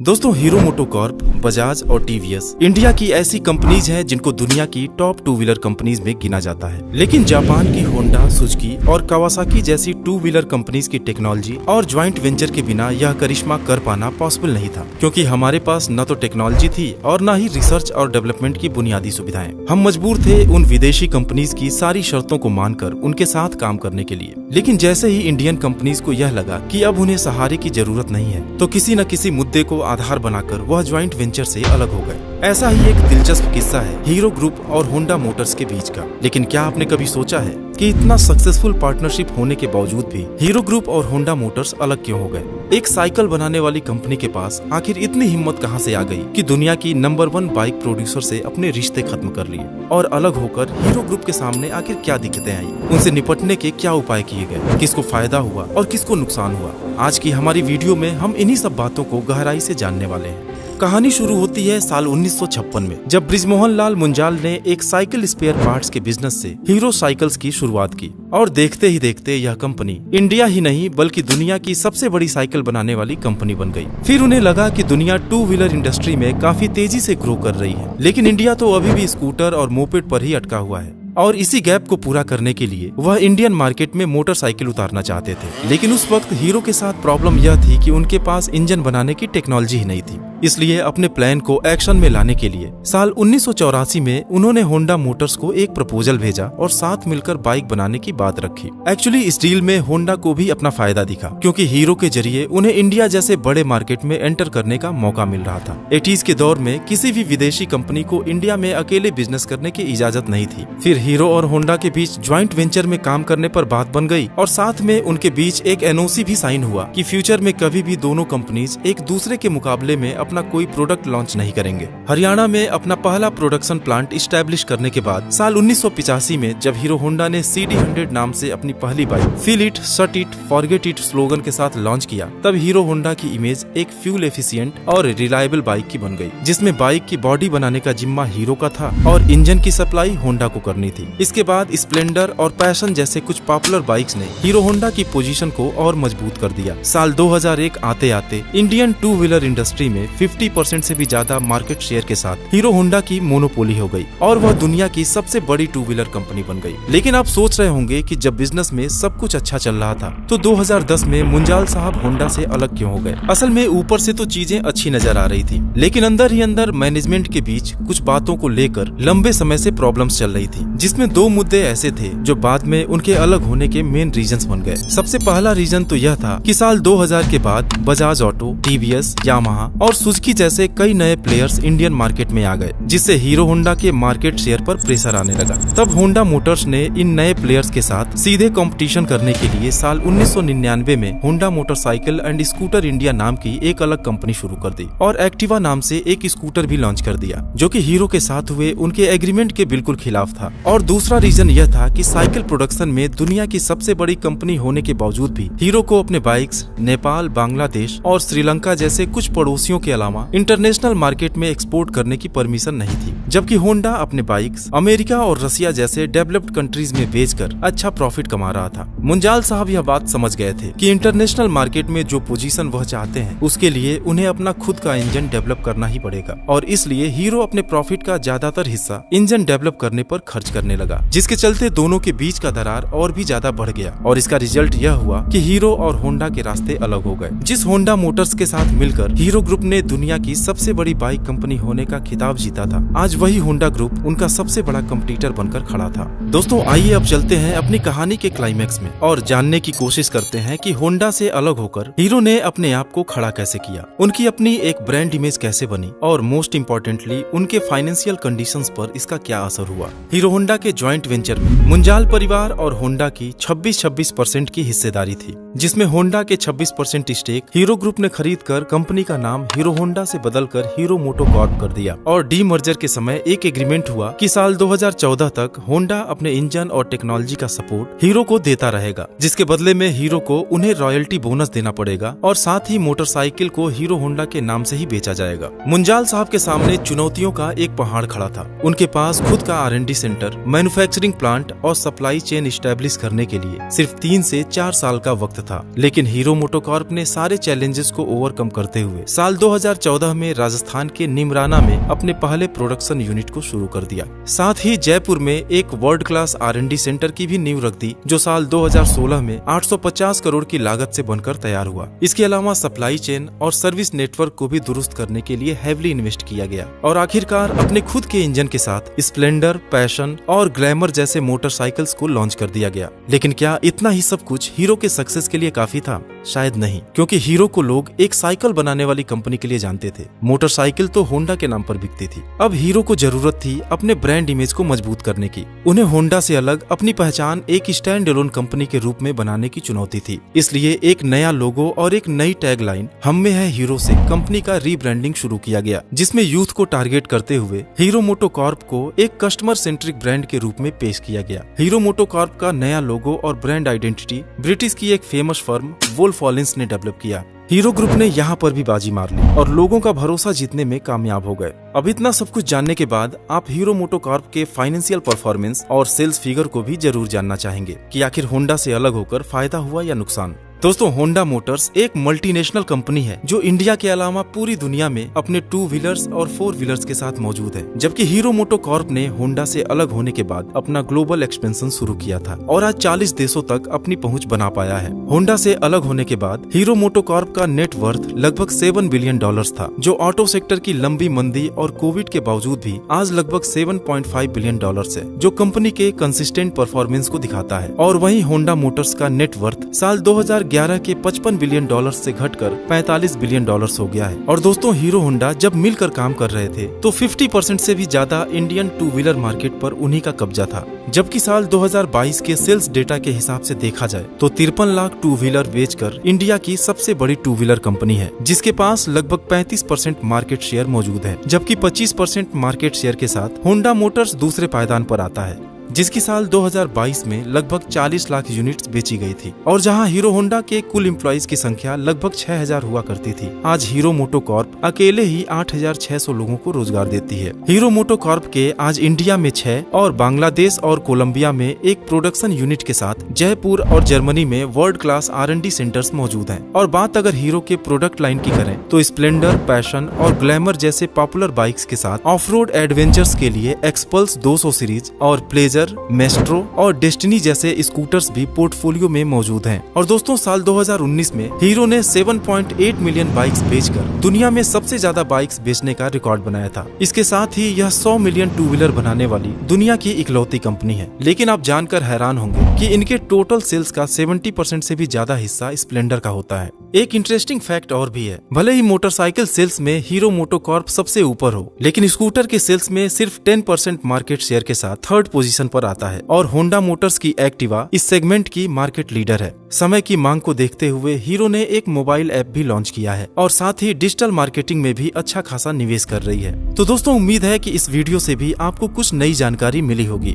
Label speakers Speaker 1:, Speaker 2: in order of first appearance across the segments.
Speaker 1: दोस्तों, hero MotoCorp, Bajaj और TVS India की ऐसी कंपनीज हैं जिनको दुनिया की टॉप टू व्हीलर कंपनीज में गिना जाता है। लेकिन जापान की होंडा, सुजुकी और कावासाकी जैसी टू व्हीलर कंपनीज की टेक्नोलॉजी और ज्वाइंट वेंचर के बिना यह करिश्मा कर पाना पॉसिबल नहीं था, क्योंकि हमारे पास न तो टेक्नोलॉजी थी और न ही रिसर्च और डेवलपमेंट की बुनियादी सुविधाएं। हम मजबूर थे उन विदेशी कंपनीज की सारी शर्तों को मानकर उनके साथ काम करने के लिए। लेकिन जैसे ही इंडियन कंपनीज को यह लगा कि अब उन्हें सहारे की जरूरत नहीं है, तो किसी न किसी मुद्दे को आधार बनाकर वह ज्वाइंट वेंचर से अलग हो गए। ऐसा ही एक दिलचस्प किस्सा है हीरो ग्रुप और होंडा मोटर्स के बीच का। लेकिन क्या आपने कभी सोचा है कि इतना सक्सेसफुल पार्टनरशिप होने के बावजूद भी हीरो ग्रुप और होंडा मोटर्स अलग क्यों हो गए? एक साइकिल बनाने वाली कंपनी के पास आखिर इतनी हिम्मत कहां से आ गई कि दुनिया की नंबर 1 बाइक प्रोड्यूसर से अपने रिश्ते खत्म कर लिए और अलग होकर हीरो ग्रुप के सामने आखिर क्या दिक्कतें आई? उनसे निपटने के क्या उपाय किए गए? किसको फायदा हुआ और किसको नुकसान हुआ? आज की हमारी वीडियो में हम इन्हीं सब बातों को गहराई से जानने वाले हैं। कहानी शुरू होती है साल 1956 में, जब बृजमोहन लाल मुंजाल ने एक साइकिल स्पेयर पार्ट्स के बिजनेस से हीरो साइकिल्स की शुरुआत की। और देखते ही देखते यह कंपनी इंडिया ही नहीं बल्कि दुनिया की सबसे बड़ी साइकिल बनाने वाली कंपनी बन गई। फिर उन्हें लगा कि दुनिया टू व्हीलर इंडस्ट्री में काफी तेजी से ग्रो कर रही है, लेकिन इंडिया तो अभी भी स्कूटर और मोपेड पर ही अटका हुआ है। और इसी गैप को पूरा करने के लिए वह इंडियन मार्केट में मोटरसाइकिल उतारना चाहते थे। लेकिन उस वक्त हीरो के साथ प्रॉब्लम यह थी कि उनके पास इंजन बनाने की टेक्नोलॉजी ही नहीं थी। इसलिए अपने प्लान को एक्शन में लाने के लिए साल 1984 में उन्होंने होंडा मोटर्स को एक प्रपोजल भेजा और साथ मिलकर बाइक बनाने की बात रखी। एक्चुअली इस डील में होंडा को भी अपना फायदा दिखा, क्योंकि हीरो के जरिए उन्हें इंडिया जैसे बड़े मार्केट में एंटर करने का मौका मिल रहा था। 80s के दौर में किसी भी विदेशी कंपनी को इंडिया में अकेले बिजनेस करने की इजाजत नहीं थी। फिर हीरो और होंडा के बीच ज्वाइंट वेंचर में काम करने पर बात बन गई और साथ में उनके बीच एक एनओसी भी साइन हुआ कि फ्यूचर में कभी भी दोनों कंपनीज एक दूसरे के मुकाबले में अपना कोई प्रोडक्ट लॉन्च नहीं करेंगे। हरियाणा में अपना पहला प्रोडक्शन प्लांट इस्टेब्लिश करने के बाद साल 1985 में जब हीरो होंडा ने CD100 नाम से अपनी पहली बाइक फील इट, सट इट, फॉरगेट इट स्लोगन के साथ लॉन्च किया, तब हीरो होंडा की इमेज एक फ्यूल एफिशिएंट और रिलायबल बाइक की बन गई, जिसमें बाइक की बॉडी बनाने का जिम्मा हीरो का था और इंजन की सप्लाई होंडा को करनी थी। इसके बाद स्प्लेंडर और पैशन जैसे कुछ पॉपुलर बाइक्स ने हीरो होंडा की पोजीशन को और मजबूत कर दिया। साल 2001 आते आते इंडियन टू व्हीलर इंडस्ट्री में 50% से भी ज्यादा मार्केट शेयर के साथ हीरो होंडा की मोनोपोली हो गई और वह दुनिया की सबसे बड़ी टू व्हीलर कंपनी बन गई। लेकिन आप सोच रहे होंगे कि जब बिजनेस में सब कुछ अच्छा चल रहा था तो 2010 में मुंजाल साहब होंडा से अलग क्यों हो गए? असल में ऊपर से तो चीजें अच्छी नजर आ रही थी, लेकिन अंदर ही अंदर मैनेजमेंट के बीच कुछ बातों को लेकर लंबे समय से प्रॉब्लम्स चल रही थी, जिसमें दो मुद्दे ऐसे थे जो बाद में उनके अलग होने के मेन रीजंस बन गए। सबसे पहला रीजन तो यह था कि साल 2000 के बाद बजाज ऑटो, टीवीएस, यामाहा और सुजुकी जैसे कई नए प्लेयर्स इंडियन मार्केट में आ गए, जिससे हीरो होंडा के मार्केट शेयर पर प्रेशर आने लगा। तब होंडा मोटर्स ने इन नए प्लेयर्स के साथ सीधे कंपटीशन करने के लिए साल 1999 में Honda motorcycle and scooter India नाम की एक अलग कंपनी शुरू कर दी और एक्टिवा नाम से एक स्कूटर भी लॉन्च कर दिया, जो कि हीरो के साथ हुए उनके एग्रीमेंट के बिल्कुल खिलाफ था। और दूसरा रीजन यह था कि साइकिल प्रोडक्शन में दुनिया की सबसे बड़ी कंपनी होने के बावजूद भी हीरो को अपने बाइक्स नेपाल, बांग्लादेश और श्रीलंका जैसे कुछ पड़ोसियों के अलावा इंटरनेशनल मार्केट में एक्सपोर्ट करने की परमिशन नहीं थी, जबकि होंडा अपने बाइक्स अमेरिका और रसिया जैसे डेवलप्ड कंट्रीज में बेचकर अच्छा प्रॉफिट कमा रहा था। मुंजाल साहब यह बात समझ गए थे कि इंटरनेशनल मार्केट में जो पोजीशन वह चाहते हैं उसके लिए उन्हें अपना खुद का इंजन डेवलप करना ही पड़ेगा, और इसलिए हीरो अपने प्रॉफिट का ज्यादातर हिस्सा इंजन डेवलप करने पर खर्च करने लगा, जिसके चलते दोनों के बीच का दरार और भी ज्यादा बढ़ गया। और इसका रिजल्ट यह हुआ कि हीरो और होंडा के रास्ते अलग हो गए। जिस होंडा मोटर्स के साथ मिलकर हीरो ग्रुप ने दुनिया की सबसे बड़ी बाइक कंपनी होने का खिताब जीता था, आज वही होंडा ग्रुप उनका सबसे बड़ा कंपटीटर बनकर खड़ा था। दोस्तों, आइए अब चलते हैं अपनी कहानी के क्लाइमैक्स में और जानने की कोशिश करते हैं कि होंडा से अलग होकर हीरो ने अपने आप को खड़ा कैसे किया, उनकी अपनी एक ब्रांड इमेज कैसे बनी और मोस्ट इम्पोर्टेंटली उनके फाइनेंशियल कंडीशंस पर इसका क्या असर हुआ। हीरो होंडा के ज्वाइंट वेंचर में मुंजाल परिवार और होंडा की 26% की हिस्सेदारी थी, जिसमें होंडा के 26% स्टेक हीरो ग्रुप ने खरीद कर कंपनी का नाम हीरो होंडा से बदलकर हीरो मोटोकॉर्प कर दिया। और डी मर्जर के समय एक एग्रीमेंट हुआ कि साल 2014 तक होंडा अपने इंजन और टेक्नोलॉजी का सपोर्ट हीरो को देता रहेगा, जिसके बदले में हीरो को उन्हें रॉयल्टी बोनस देना पड़ेगा और साथ ही मोटरसाइकिल को हीरो होंडा के नाम से ही बेचा जाएगा। मुंजाल साहब के सामने चुनौतियों का एक पहाड़ खड़ा था। उनके पास खुद का R&D सेंटर मैन्युफैक्चरिंग प्लांट और सप्लाई चेन स्टैब्लिश करने के लिए सिर्फ 3 से 4 साल का वक्त था। लेकिन हीरो मोटोकॉर्प ने सारे चैलेंजेस को ओवरकम करते हुए साल 2014 में राजस्थान के निमराना में अपने पहले प्रोडक्शन यूनिट को शुरू कर दिया। साथ ही जयपुर में एक वर्ल्ड क्लास R&D सेंटर की भी नींव रख दी, जो साल 2016 में 850 करोड़ की लागत से बनकर तैयार हुआ। इसके अलावा सप्लाई चेन और सर्विस नेटवर्क को भी दुरुस्त करने के लिए हेवीली इन्वेस्ट किया गया और आखिरकार अपने खुद के इंजन के साथ स्प्लेंडर, पैशन और ग्लैमर जैसे मोटरसाइकिल्स को लॉन्च कर दिया गया। लेकिन क्या इतना ही सब कुछ हीरो के सक्सेस के लिए काफी था? शायद नहीं, क्योंकि हीरो को लोग एक साइकिल बनाने वाली कंपनी के लिए जानते थे। मोटरसाइकिल तो होंडा के नाम पर बिकती थी। अब हीरो को जरूरत थी अपने ब्रांड इमेज को मजबूत करने की। उन्हें होंडा से अलग अपनी पहचान एक स्टैंड अलोन कंपनी के रूप में बनाने की चुनौती थी। इसलिए एक नया लोगो और एक नई टैगलाइन हम में है हीरो से कंपनी का रीब्रांडिंग शुरू किया गया, जिसमें यूथ को टारगेट करते हुए हीरो मोटोकॉर्प को एक कस्टमर सेंट्रिक ब्रांड के रूप में पेश किया गया। हीरो मोटोकॉर्प का नया लोगो और ब्रांड आइडेंटिटी ब्रिटिश की एक फेमस फर्म वोल्फ-ओलिंस ने डेवलप किया। हीरो ग्रुप ने यहाँ पर भी बाजी मार ली और लोगों का भरोसा जीतने में कामयाब हो गए। अब इतना सब कुछ जानने के बाद आप हीरो मोटोकॉर्प के फाइनेंशियल परफॉर्मेंस और सेल्स फिगर को भी जरूर जानना चाहेंगे कि आखिर होंडा से अलग होकर फायदा हुआ या नुकसान। दोस्तों, होंडा मोटर्स एक मल्टीनेशनल कंपनी है जो इंडिया के अलावा पूरी दुनिया में अपने 2 व्हीलर्स और 4 व्हीलर्स के साथ मौजूद है। जबकि हीरो मोटोकॉर्प ने होंडा से अलग होने के बाद अपना ग्लोबल एक्सपेंशन शुरू किया था और आज 40 देशों तक अपनी पहुंच बना पाया है। होंडा से अलग होने के बाद हीरो मोटोकॉर्प का नेट वर्थ लगभग $7 बिलियन था, जो ऑटो सेक्टर की लंबी मंदी और कोविड के बावजूद भी आज लगभग $7.5 बिलियन है, जो कंपनी के कंसिस्टेंट परफॉर्मेंस को दिखाता है। और वहीं होंडा मोटर्स का नेट वर्थ साल 2011 के $55 बिलियन से घटकर $45 बिलियन हो गया है। और दोस्तों, हीरो होंडा जब मिलकर काम कर रहे थे तो 50% से भी ज्यादा इंडियन 2 व्हीलर मार्केट पर उन्हीं का कब्जा था। जबकि साल 2022 के सेल्स डेटा के हिसाब से देखा जाए तो 53 लाख 2 व्हीलर बेचकर इंडिया की सबसे बड़ी 2 व्हीलर कंपनी है, जिसके पास लगभग 35% मार्केट शेयर मौजूद है। जबकि 25% मार्केट शेयर के साथ होंडा मोटर्स दूसरे पायदान पर आता है, जिसकी साल 2022 में लगभग 40 लाख यूनिट्स बेची गई थी। और जहां हीरो होंडा के कुल एम्प्लॉइज की संख्या लगभग 6000 हुआ करती थी, आज हीरो मोटोकॉर्प अकेले ही 8600 लोगों को रोजगार देती है। हीरो मोटोकॉर्प के आज इंडिया में 6 और बांग्लादेश और कोलंबिया में एक प्रोडक्शन यूनिट के साथ जयपुर और जर्मनी में वर्ल्ड क्लास R&D सेंटर्स मौजूद हैं। और बात अगर हीरो के प्रोडक्ट लाइन की करें तो स्प्लेंडर, पैशन और ग्लैमर जैसे पॉपुलर बाइक्स के साथ ऑफ रोड एडवेंचर्स के लिए एक्सपल्स 200 सीरीज और प्लेजर, मेस्ट्रो और डेस्टिनी जैसे स्कूटर्स भी पोर्टफोलियो में मौजूद हैं। और दोस्तों, साल 2019 में हीरो ने 7.8 मिलियन बाइक्स बेचकर दुनिया में सबसे ज्यादा बाइक्स बेचने का रिकॉर्ड बनाया था। इसके साथ ही यह 100 मिलियन 2 व्हीलर बनाने वाली दुनिया की इकलौती कंपनी है। लेकिन आप जानकर हैरान होंगे कि इनके टोटल सेल्स का 70% से भी ज्यादा हिस्सा स्प्लेंडर का होता है। एक इंटरेस्टिंग फैक्ट और भी है, भले ही मोटरसाइकिल सेल्स में हीरो मोटोकॉर्प सबसे ऊपर हो, लेकिन स्कूटर के सेल्स में सिर्फ 10% मार्केट शेयर के साथ 3rd पोजीशन पर आता है। और होंडा मोटर्स की एक्टिवा इस सेगमेंट की मार्केट लीडर है। समय की मांग को देखते हुए हीरो ने एक मोबाइल ऐप भी लॉन्च किया है और साथ ही डिजिटल मार्केटिंग में भी अच्छा खासा निवेश कर रही है। तो दोस्तों, उम्मीद है कि इस वीडियो से भी आपको कुछ नई जानकारी मिली होगी।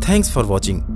Speaker 1: Thanks for watching.